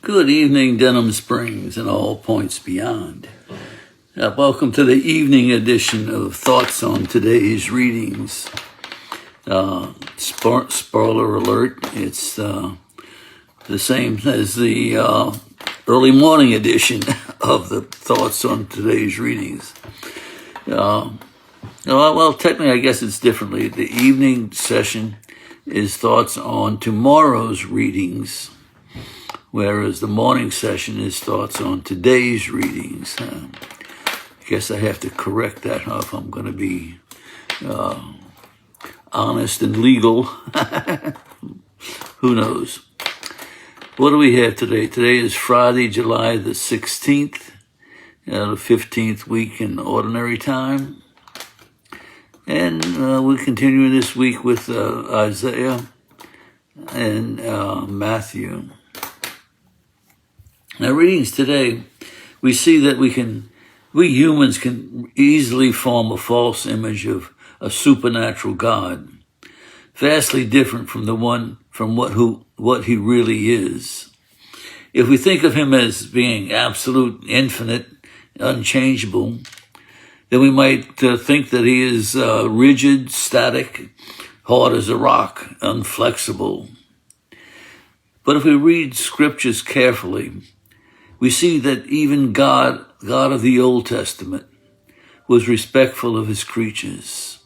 Good evening, Denham Springs and all points beyond. Welcome to the evening edition of Thoughts on Today's Readings. Spoiler alert, it's the same as the early morning edition of the Thoughts on Today's Readings. Well, technically, I guess it's differently. The evening session is Thoughts on tomorrow's readings, whereas the morning session is Thoughts on today's readings. I guess I have to correct that if I'm going to be honest and legal. Who knows? What do we have today? Today is Friday, July the 16th, the 15th week in Ordinary Time. And we're continuing this week with Isaiah and Matthew. Now, readings today, we see that we humans can easily form a false image of a supernatural God, vastly different from what he really is. If we think of him as being absolute, infinite, unchangeable, then we might think that he is rigid, static, hard as a rock, inflexible. But if we read scriptures carefully, we see that even God of the Old Testament, was respectful of his creatures,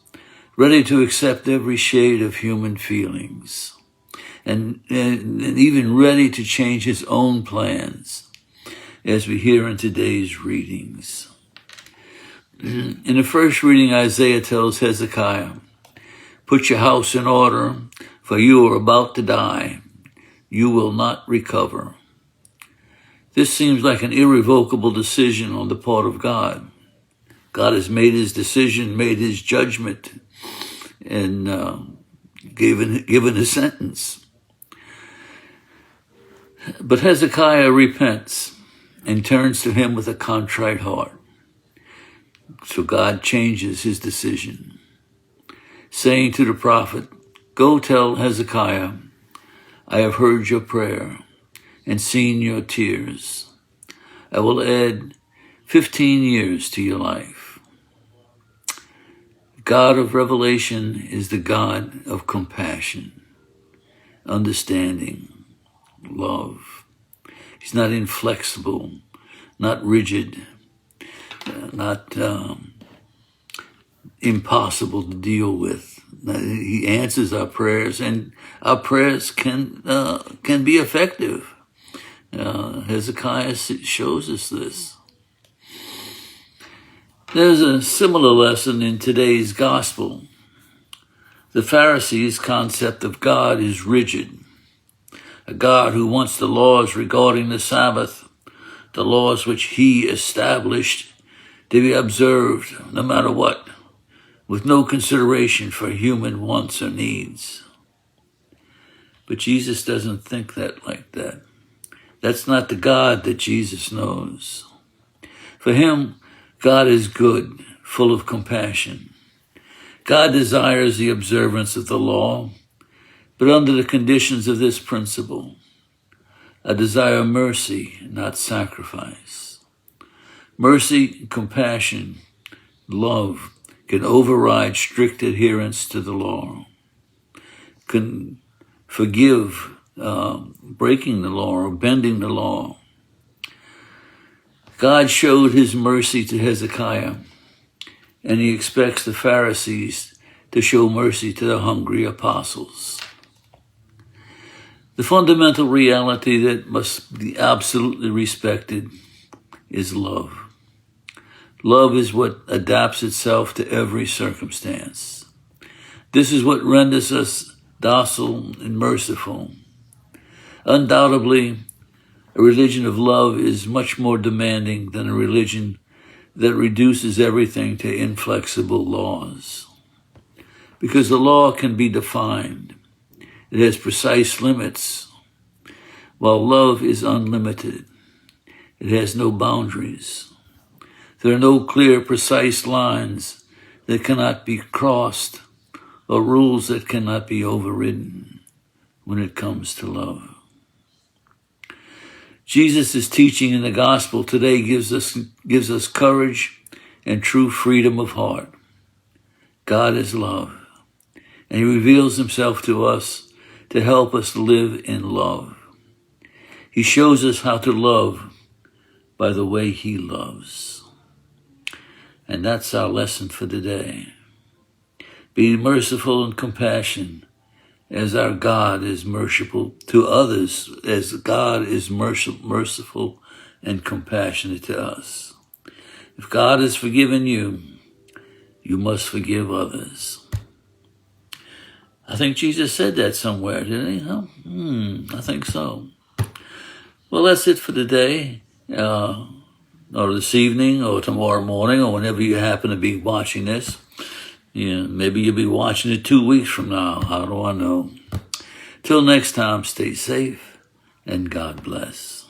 ready to accept every shade of human feelings, and even ready to change his own plans, as we hear in today's readings. In the first reading, Isaiah tells Hezekiah, "Put your house in order, for you are about to die. You will not recover." This seems like an irrevocable decision on the part of God. God has made his decision, made his judgment, and given a sentence. But Hezekiah repents and turns to him with a contrite heart. So God changes his decision, saying to the prophet, "Go tell Hezekiah, I have heard your prayer and seen your tears. I will add 15 years to your life." God of revelation is the God of compassion, understanding, love. He's not inflexible, not rigid, not impossible to deal with. He answers our prayers, and our prayers can be effective. Hezekiah shows us this. There's a similar lesson in today's gospel. The Pharisees' concept of God is rigid. A God who wants the laws regarding the Sabbath, the laws which he established, to be observed no matter what, with no consideration for human wants or needs. But Jesus doesn't think like that. That's not the God that Jesus knows. For him, God is good, full of compassion. God desires the observance of the law, but under the conditions of this principle: I desire mercy, not sacrifice. Mercy, compassion, love can override strict adherence to the law, can forgive breaking the law or bending the law. God showed his mercy to Hezekiah, and he expects the Pharisees to show mercy to the hungry apostles. The fundamental reality that must be absolutely respected is love. Love is what adapts itself to every circumstance. This is what renders us docile and merciful. Undoubtedly, a religion of love is much more demanding than a religion that reduces everything to inflexible laws. Because the law can be defined. It has precise limits, while love is unlimited. It has no boundaries. There are no clear, precise lines that cannot be crossed or rules that cannot be overridden when it comes to love. Jesus' teaching in the gospel today gives us courage and true freedom of heart. God is love, and he reveals himself to us to help us live in love. He shows us how to love by the way he loves. And that's our lesson for today. Be merciful and compassionate as our God is merciful to others, as God is merciful and compassionate to us. If God has forgiven you, you must forgive others. I think Jesus said that somewhere, didn't he? Huh? I think so. Well, that's it for today, or this evening, or tomorrow morning, or whenever you happen to be watching this. Yeah, maybe you'll be watching it 2 weeks from now. How do I know? Till next time, stay safe and God bless.